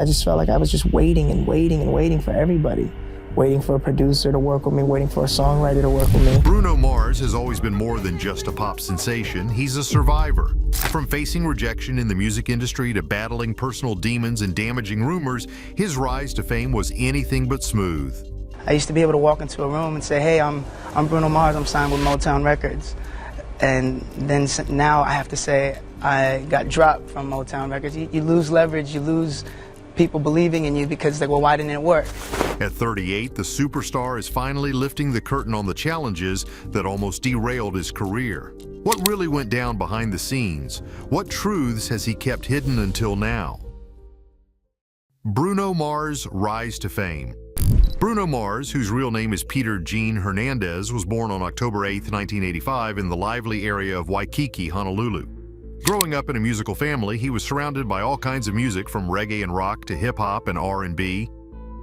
I just felt like I was just waiting and waiting and waiting for everybody. Waiting for a producer to work with me, waiting for a songwriter to work with me. Bruno Mars has always been more than just a pop sensation. He's a survivor. From facing rejection in the music industry to battling personal demons and damaging rumors, his rise to fame was anything but smooth. I used to be able to walk into a room and say, hey, I'm Bruno Mars, I'm signed with Motown Records. And then now I have to say I got dropped from Motown Records. You lose leverage, you lose people believing in you because they're like, well, why didn't it work? At 38, the superstar is finally lifting the curtain on the challenges that almost derailed his career. What really went down behind the scenes? What truths has he kept hidden until now? Bruno Mars' rise to fame. Bruno Mars, whose real name is Peter Gene Hernandez, was born on October 8, 1985 in the lively area of Waikiki, Honolulu. Growing up in a musical family, he was surrounded by all kinds of music from reggae and rock to hip-hop and R&B.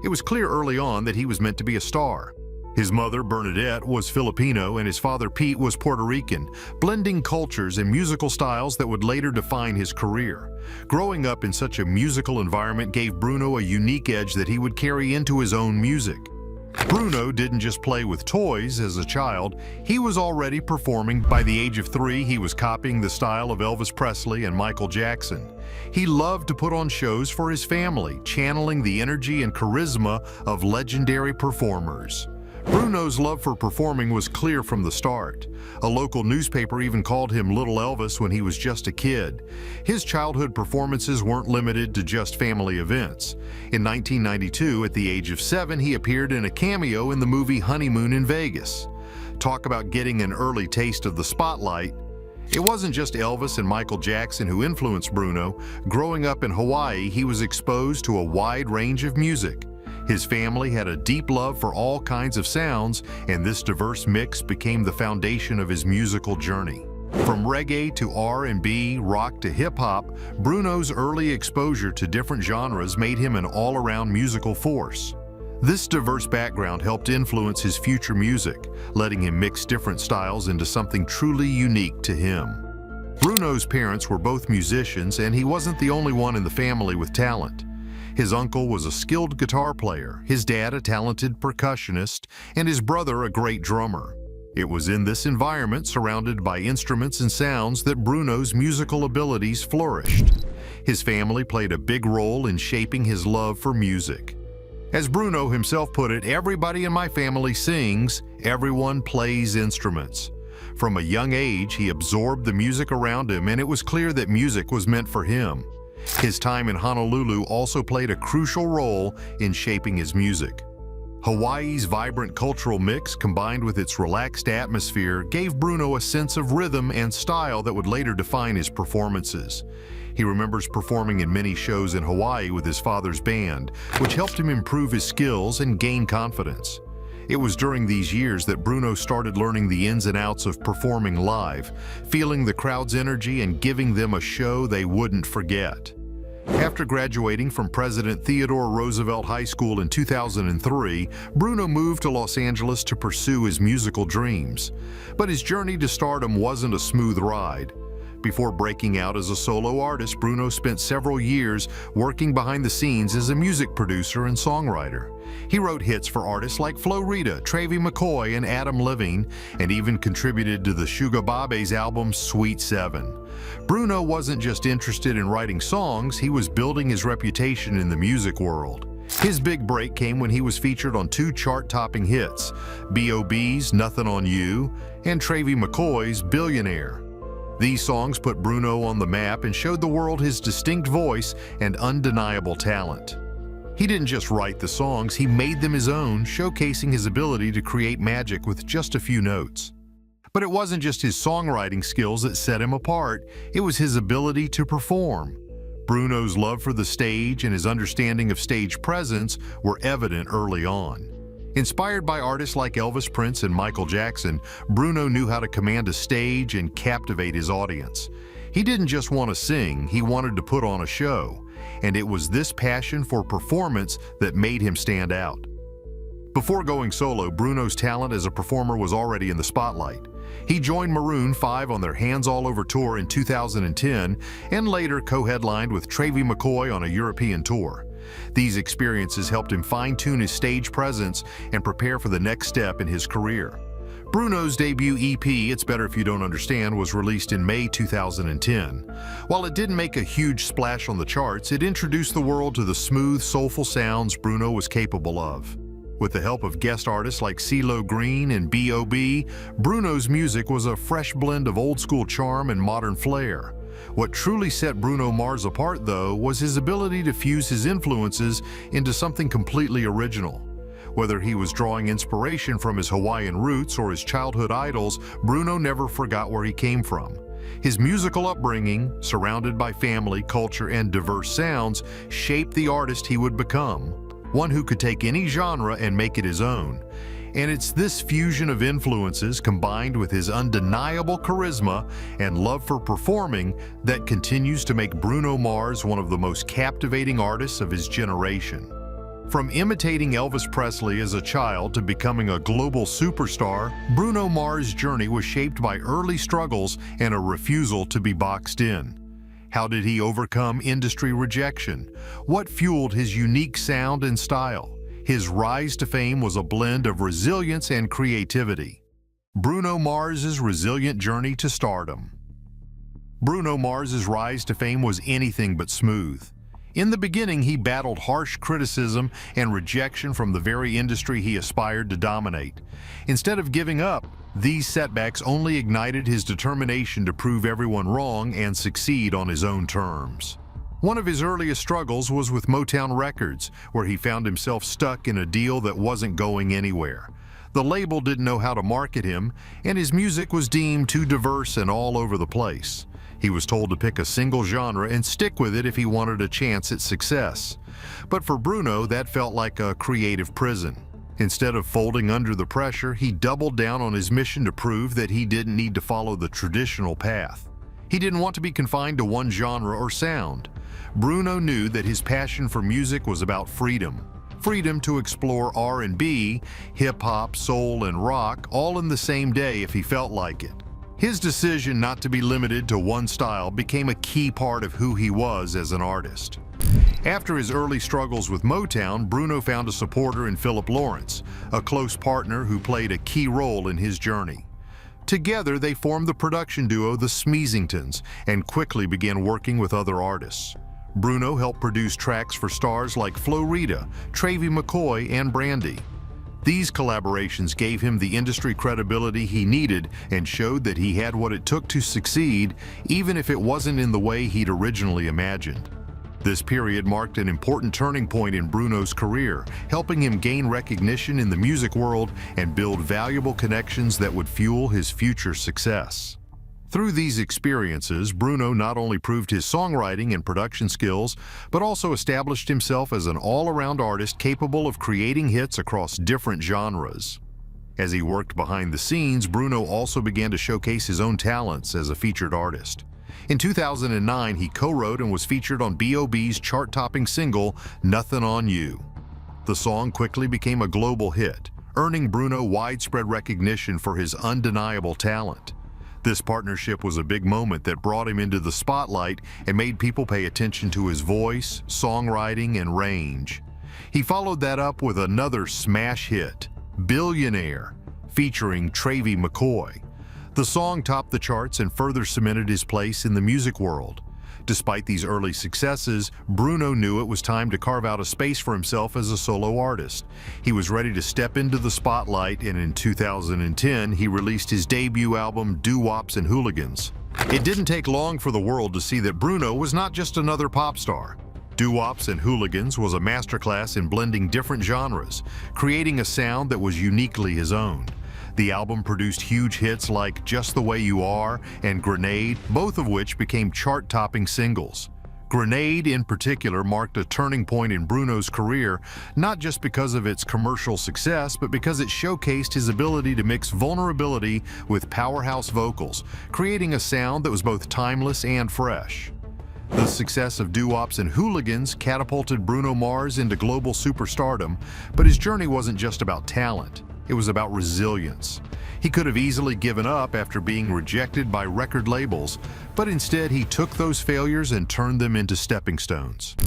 It was clear early on that he was meant to be a star. His mother, Bernadette, was Filipino and his father, Pete, was Puerto Rican, blending cultures and musical styles that would later define his career. Growing up in such a musical environment gave Bruno a unique edge that he would carry into his own music. Bruno didn't just play with toys as a child, he was already performing. By the age of 3, he was copying the style of Elvis Presley and Michael Jackson. He loved to put on shows for his family, channeling the energy and charisma of legendary performers. Bruno's love for performing was clear from the start. A local newspaper even called him Little Elvis when he was just a kid. His childhood performances weren't limited to just family events. In 1992, at the age of 7, he appeared in a cameo in the movie Honeymoon in Vegas. Talk about getting an early taste of the spotlight. It wasn't just Elvis and Michael Jackson who influenced Bruno. Growing up in Hawaii, he was exposed to a wide range of music. His family had a deep love for all kinds of sounds, and this diverse mix became the foundation of his musical journey. From reggae to R&B, rock to hip-hop, Bruno's early exposure to different genres made him an all-around musical force. This diverse background helped influence his future music, letting him mix different styles into something truly unique to him. Bruno's parents were both musicians, and he wasn't the only one in the family with talent. His uncle was a skilled guitar player, his dad a talented percussionist, and his brother a great drummer. It was in this environment, surrounded by instruments and sounds, that Bruno's musical abilities flourished. His family played a big role in shaping his love for music. As Bruno himself put it, everybody in my family sings, everyone plays instruments. From a young age, he absorbed the music around him, and it was clear that music was meant for him. His time in Honolulu also played a crucial role in shaping his music. Hawaii's vibrant cultural mix, combined with its relaxed atmosphere, gave Bruno a sense of rhythm and style that would later define his performances. He remembers performing in many shows in Hawaii with his father's band, which helped him improve his skills and gain confidence. It was during these years that Bruno started learning the ins and outs of performing live, feeling the crowd's energy and giving them a show they wouldn't forget. After graduating from President Theodore Roosevelt High School in 2003, Bruno moved to Los Angeles to pursue his musical dreams. But his journey to stardom wasn't a smooth ride. Before breaking out as a solo artist, Bruno spent several years working behind the scenes as a music producer and songwriter. He wrote hits for artists like Flo Rida, Travie McCoy, and Adam Levine, and even contributed to the Sugar Babe's album Sweet Seven. Bruno wasn't just interested in writing songs, he was building his reputation in the music world. His big break came when he was featured on 2 chart-topping hits, B.O.B.'s Nothing on You and Travie McCoy's Billionaire. These songs put Bruno on the map and showed the world his distinct voice and undeniable talent. He didn't just write the songs, he made them his own, showcasing his ability to create magic with just a few notes. But it wasn't just his songwriting skills that set him apart, it was his ability to perform. Bruno's love for the stage and his understanding of stage presence were evident early on. Inspired by artists like Elvis, Prince, and Michael Jackson, Bruno knew how to command a stage and captivate his audience. He didn't just want to sing, he wanted to put on a show. And it was this passion for performance that made him stand out. Before going solo, Bruno's talent as a performer was already in the spotlight. He joined Maroon 5 on their Hands All Over tour in 2010 and later co-headlined with Travie McCoy on a European tour. These experiences helped him fine-tune his stage presence and prepare for the next step in his career. Bruno's debut EP, It's Better If You Don't Understand, was released in May 2010. While it didn't make a huge splash on the charts, it introduced the world to the smooth, soulful sounds Bruno was capable of. With the help of guest artists like CeeLo Green and B.O.B., Bruno's music was a fresh blend of old-school charm and modern flair. What truly set Bruno Mars apart, though, was his ability to fuse his influences into something completely original. Whether he was drawing inspiration from his Hawaiian roots or his childhood idols, Bruno never forgot where he came from. His musical upbringing, surrounded by family, culture, and diverse sounds, shaped the artist he would become, one who could take any genre and make it his own. And it's this fusion of influences combined with his undeniable charisma and love for performing that continues to make Bruno Mars one of the most captivating artists of his generation. From imitating Elvis Presley as a child to becoming a global superstar, Bruno Mars' journey was shaped by early struggles and a refusal to be boxed in. How did he overcome industry rejection? What fueled his unique sound and style? His rise to fame was a blend of resilience and creativity. Bruno Mars' resilient journey to stardom. Bruno Mars' rise to fame was anything but smooth. In the beginning, he battled harsh criticism and rejection from the very industry he aspired to dominate. Instead of giving up, these setbacks only ignited his determination to prove everyone wrong and succeed on his own terms. One of his earliest struggles was with Motown Records, where he found himself stuck in a deal that wasn't going anywhere. The label didn't know how to market him, and his music was deemed too diverse and all over the place. He was told to pick a single genre and stick with it if he wanted a chance at success. But for Bruno, that felt like a creative prison. Instead of folding under the pressure, he doubled down on his mission to prove that he didn't need to follow the traditional path. He didn't want to be confined to one genre or sound. Bruno knew that his passion for music was about freedom. Freedom to explore R&B, hip-hop, soul, and rock all in the same day if he felt like it. His decision not to be limited to one style became a key part of who he was as an artist. After his early struggles with Motown, Bruno found a supporter in Philip Lawrence, a close partner who played a key role in his journey. Together, they formed the production duo The Smeezingtons and quickly began working with other artists. Bruno helped produce tracks for stars like Flo Rida, Travie McCoy, and Brandy. These collaborations gave him the industry credibility he needed and showed that he had what it took to succeed, even if it wasn't in the way he'd originally imagined. This period marked an important turning point in Bruno's career, helping him gain recognition in the music world and build valuable connections that would fuel his future success. Through these experiences, Bruno not only proved his songwriting and production skills, but also established himself as an all-around artist capable of creating hits across different genres. As he worked behind the scenes, Bruno also began to showcase his own talents as a featured artist. In 2009, he co-wrote and was featured on B.O.B.'s chart-topping single, Nothing on You. The song quickly became a global hit, earning Bruno widespread recognition for his undeniable talent. This partnership was a big moment that brought him into the spotlight and made people pay attention to his voice, songwriting, and range. He followed that up with another smash hit, Billionaire, featuring Travie McCoy. The song topped the charts and further cemented his place in the music world. Despite these early successes, Bruno knew it was time to carve out a space for himself as a solo artist. He was ready to step into the spotlight, and in 2010, he released his debut album, Doo-Wops and Hooligans. It didn't take long for the world to see that Bruno was not just another pop star. Doo-Wops and Hooligans was a masterclass in blending different genres, creating a sound that was uniquely his own. The album produced huge hits like Just the Way You Are and Grenade, both of which became chart-topping singles. Grenade, in particular, marked a turning point in Bruno's career, not just because of its commercial success, but because it showcased his ability to mix vulnerability with powerhouse vocals, creating a sound that was both timeless and fresh. The success of Doo-Wops and Hooligans catapulted Bruno Mars into global superstardom, but his journey wasn't just about talent. It was about resilience. He could have easily given up after being rejected by record labels, but instead he took those failures and turned them into stepping stones.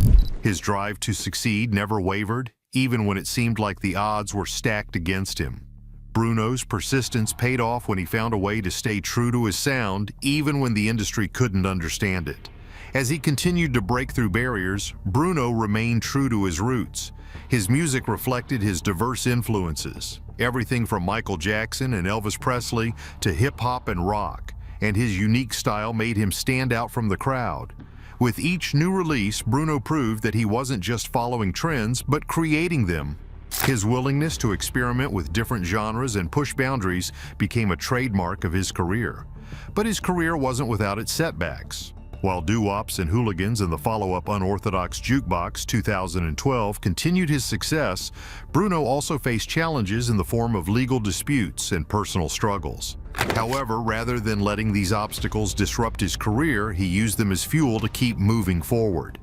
His drive to succeed never wavered, even when it seemed like the odds were stacked against him. Bruno's persistence paid off when he found a way to stay true to his sound, even when the industry couldn't understand it. As he continued to break through barriers, Bruno remained true to his roots. His music reflected his diverse influences, everything from Michael Jackson and Elvis Presley to hip-hop and rock, and his unique style made him stand out from the crowd. With each new release, Bruno proved that he wasn't just following trends, but creating them. His willingness to experiment with different genres and push boundaries became a trademark of his career. But his career wasn't without its setbacks. While Doo-Wops and Hooligans and the follow-up Unorthodox Jukebox 2012 continued his success, Bruno also faced challenges in the form of legal disputes and personal struggles. However, rather than letting these obstacles disrupt his career, he used them as fuel to keep moving forward.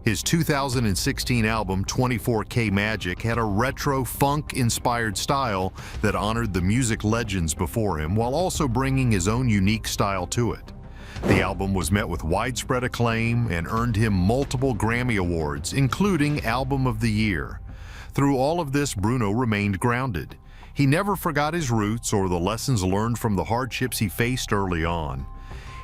His 2016 album 24K Magic had a retro funk-inspired style that honored the music legends before him while also bringing his own unique style to it. The album was met with widespread acclaim and earned him multiple Grammy Awards, including Album of the Year. Through all of this, Bruno remained grounded. He never forgot his roots or the lessons learned from the hardships he faced early on.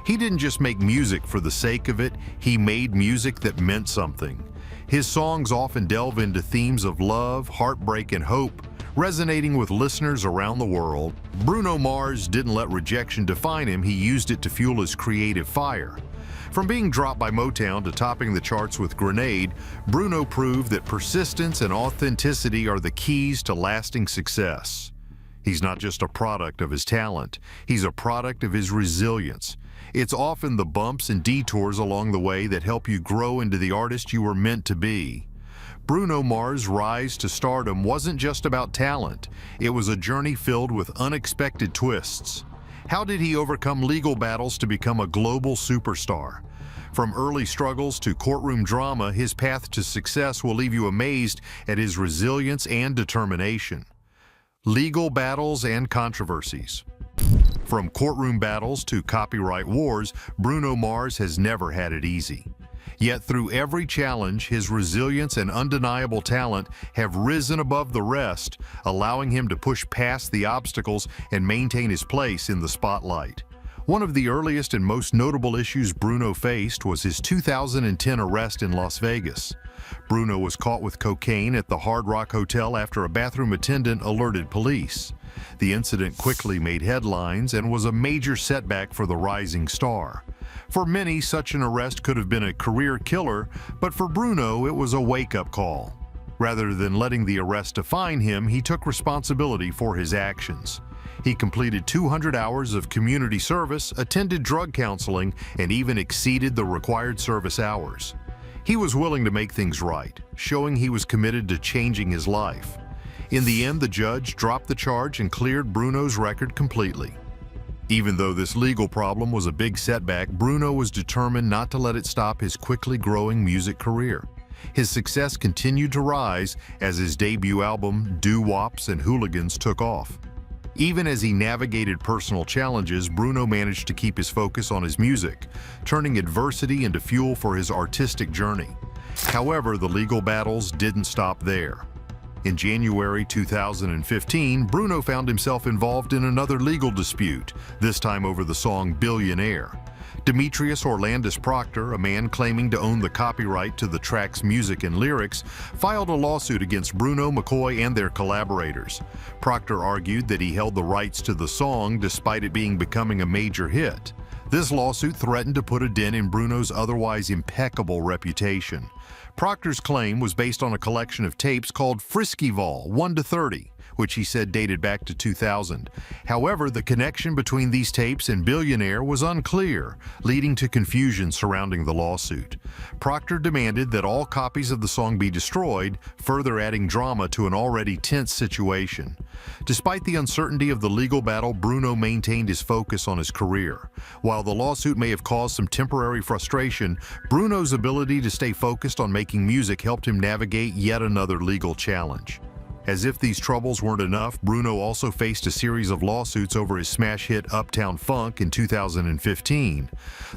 He didn't just make music for the sake of it, he made music that meant something. His songs often delve into themes of love, heartbreak, and hope, resonating with listeners around the world. Bruno Mars didn't let rejection define him, he used it to fuel his creative fire. From being dropped by Motown to topping the charts with Grenade, Bruno proved that persistence and authenticity are the keys to lasting success. He's not just a product of his talent, he's a product of his resilience. It's often the bumps and detours along the way that help you grow into the artist you were meant to be. Bruno Mars' rise to stardom wasn't just about talent, it was a journey filled with unexpected twists. How did he overcome legal battles to become a global superstar? From early struggles to courtroom drama, his path to success will leave you amazed at his resilience and determination. Legal battles and controversies. From courtroom battles to copyright wars, Bruno Mars has never had it easy. Yet through every challenge, his resilience and undeniable talent have risen above the rest, allowing him to push past the obstacles and maintain his place in the spotlight. One of the earliest and most notable issues Bruno faced was his 2010 arrest in Las Vegas. Bruno was caught with cocaine at the Hard Rock Hotel after a bathroom attendant alerted police. The incident quickly made headlines and was a major setback for the rising star. For many, such an arrest could have been a career killer, but for Bruno, it was a wake-up call. Rather than letting the arrest define him, he took responsibility for his actions. He completed 200 hours of community service, attended drug counseling, and even exceeded the required service hours. He was willing to make things right, showing he was committed to changing his life. In the end, the judge dropped the charge and cleared Bruno's record completely. Even though this legal problem was a big setback, Bruno was determined not to let it stop his quickly growing music career. His success continued to rise as his debut album, Doo-Wops and Hooligans, took off. Even as he navigated personal challenges, Bruno managed to keep his focus on his music, turning adversity into fuel for his artistic journey. However, the legal battles didn't stop there. In January 2015, Bruno found himself involved in another legal dispute, this time over the song Billionaire. Demetrius Orlandus Proctor, a man claiming to own the copyright to the track's music and lyrics, filed a lawsuit against Bruno, McCoy, and their collaborators. Proctor argued that he held the rights to the song despite it becoming a major hit. This lawsuit threatened to put a dent in Bruno's otherwise impeccable reputation. Proctor's claim was based on a collection of tapes called Friskyval 1-30, which he said dated back to 2000. However, the connection between these tapes and Billionaire was unclear, leading to confusion surrounding the lawsuit. Proctor demanded that all copies of the song be destroyed, further adding drama to an already tense situation. Despite the uncertainty of the legal battle, Bruno maintained his focus on his career. While the lawsuit may have caused some temporary frustration, Bruno's ability to stay focused on making music helped him navigate yet another legal challenge. As if these troubles weren't enough, Bruno also faced a series of lawsuits over his smash hit Uptown Funk in 2015.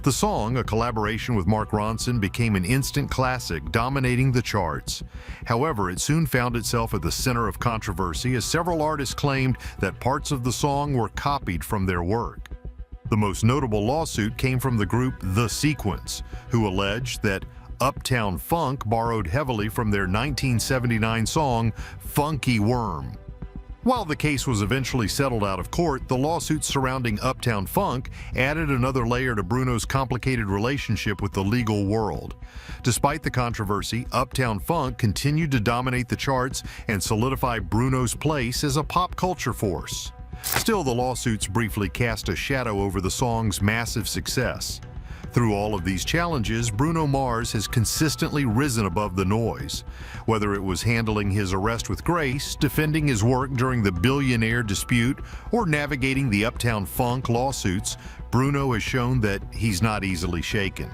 The song, a collaboration with Mark Ronson, became an instant classic, dominating the charts. However, it soon found itself at the center of controversy as several artists claimed that parts of the song were copied from their work. The most notable lawsuit came from the group The Sequence, who alleged that Uptown Funk borrowed heavily from their 1979 song, Funky Worm. While the case was eventually settled out of court, the lawsuits surrounding Uptown Funk added another layer to Bruno's complicated relationship with the legal world. Despite the controversy, Uptown Funk continued to dominate the charts and solidify Bruno's place as a pop culture force. Still, the lawsuits briefly cast a shadow over the song's massive success. Through all of these challenges, Bruno Mars has consistently risen above the noise. Whether it was handling his arrest with grace, defending his work during the billionaire dispute, or navigating the Uptown Funk lawsuits, Bruno has shown that he's not easily shaken.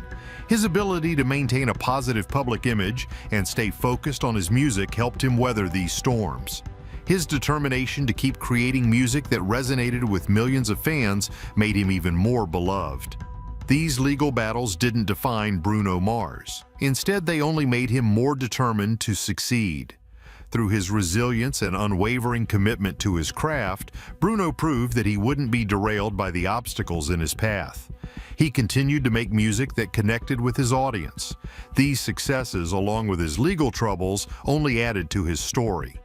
His ability to maintain a positive public image and stay focused on his music helped him weather these storms. His determination to keep creating music that resonated with millions of fans made him even more beloved. These legal battles didn't define Bruno Mars. Instead, they only made him more determined to succeed. Through his resilience and unwavering commitment to his craft, Bruno proved that he wouldn't be derailed by the obstacles in his path. He continued to make music that connected with his audience. These successes, along with his legal troubles, only added to his story.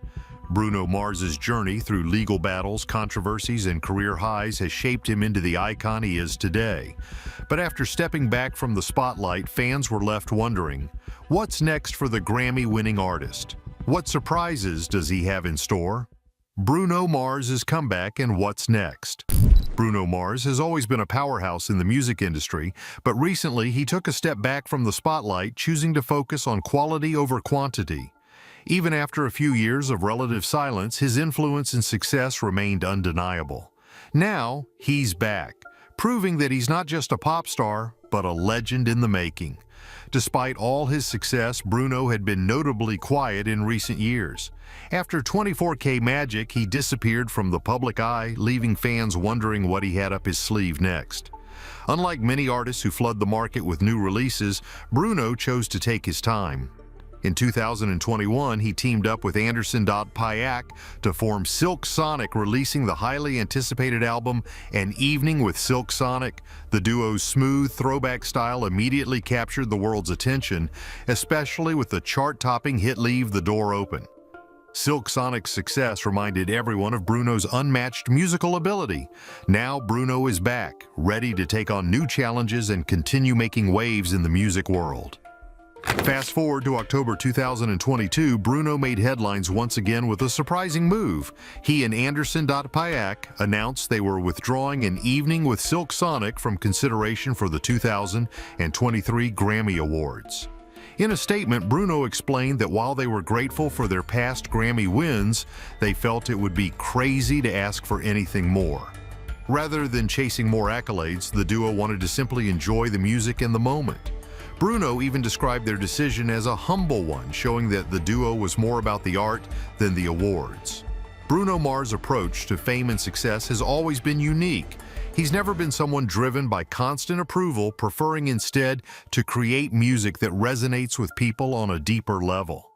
Bruno Mars's journey through legal battles, controversies, and career highs has shaped him into the icon he is today. But after stepping back from the spotlight, fans were left wondering, what's next for the Grammy-winning artist? What surprises does he have in store? Bruno Mars' comeback and what's next? Bruno Mars has always been a powerhouse in the music industry, but recently he took a step back from the spotlight, choosing to focus on quality over quantity. Even after a few years of relative silence, his influence and success remained undeniable. Now, he's back, proving that he's not just a pop star, but a legend in the making. Despite all his success, Bruno had been notably quiet in recent years. After 24K Magic, he disappeared from the public eye, leaving fans wondering what he had up his sleeve next. Unlike many artists who flood the market with new releases, Bruno chose to take his time. In 2021, he teamed up with Anderson .Paak to form Silk Sonic, releasing the highly anticipated album An Evening with Silk Sonic. The duo's smooth, throwback style immediately captured the world's attention, especially with the chart-topping hit Leave the Door Open. Silk Sonic's success reminded everyone of Bruno's unmatched musical ability. Now Bruno is back, ready to take on new challenges and continue making waves in the music world. Fast forward to October 2022, Bruno made headlines once again with a surprising move. He and Anderson .Paak announced they were withdrawing An Evening with Silk Sonic from consideration for the 2023 Grammy Awards. In a statement, Bruno explained that while they were grateful for their past Grammy wins, they felt it would be crazy to ask for anything more. Rather than chasing more accolades, the duo wanted to simply enjoy the music in the moment. Bruno even described their decision as a humble one, showing that the duo was more about the art than the awards. Bruno Mars' approach to fame and success has always been unique. He's never been someone driven by constant approval, preferring instead to create music that resonates with people on a deeper level.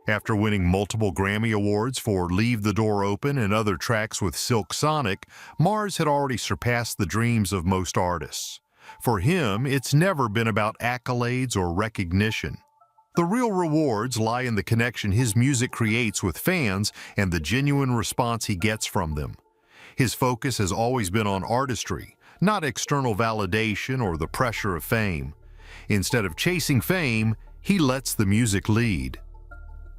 After winning multiple Grammy Awards for Leave the Door Open and other tracks with Silk Sonic, Mars had already surpassed the dreams of most artists. For him, it's never been about accolades or recognition. The real rewards lie in the connection his music creates with fans and the genuine response he gets from them. His focus has always been on artistry, not external validation or the pressure of fame. Instead of chasing fame, he lets the music lead.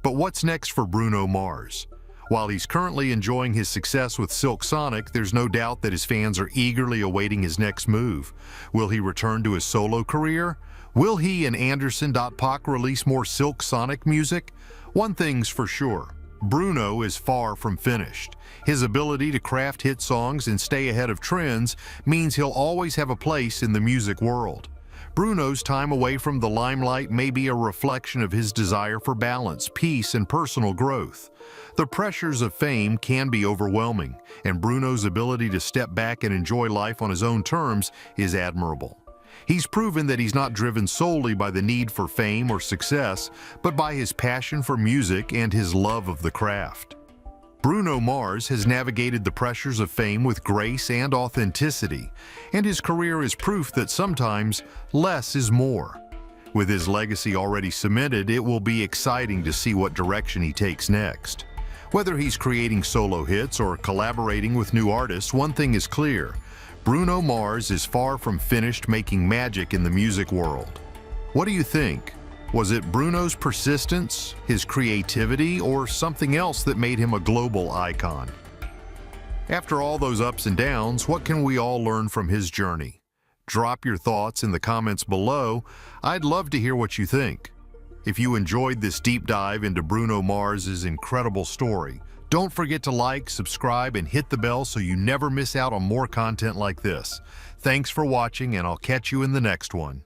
But what's next for Bruno Mars? While he's currently enjoying his success with Silk Sonic, there's no doubt that his fans are eagerly awaiting his next move. Will he return to his solo career? Will he and Anderson .Paak release more Silk Sonic music? One thing's for sure, Bruno is far from finished. His ability to craft hit songs and stay ahead of trends means he'll always have a place in the music world. Bruno's time away from the limelight may be a reflection of his desire for balance, peace, and personal growth. The pressures of fame can be overwhelming, and Bruno's ability to step back and enjoy life on his own terms is admirable. He's proven that he's not driven solely by the need for fame or success, but by his passion for music and his love of the craft. Bruno Mars has navigated the pressures of fame with grace and authenticity, and his career is proof that sometimes less is more. With his legacy already cemented, it will be exciting to see what direction he takes next. Whether he's creating solo hits or collaborating with new artists, one thing is clear: Bruno Mars is far from finished making magic in the music world. What do you think? Was it Bruno's persistence, his creativity, or something else that made him a global icon? After all those ups and downs, what can we all learn from his journey? Drop your thoughts in the comments below. I'd love to hear what you think. If you enjoyed this deep dive into Bruno Mars's incredible story, don't forget to like, subscribe, and hit the bell so you never miss out on more content like this. Thanks for watching, and I'll catch you in the next one.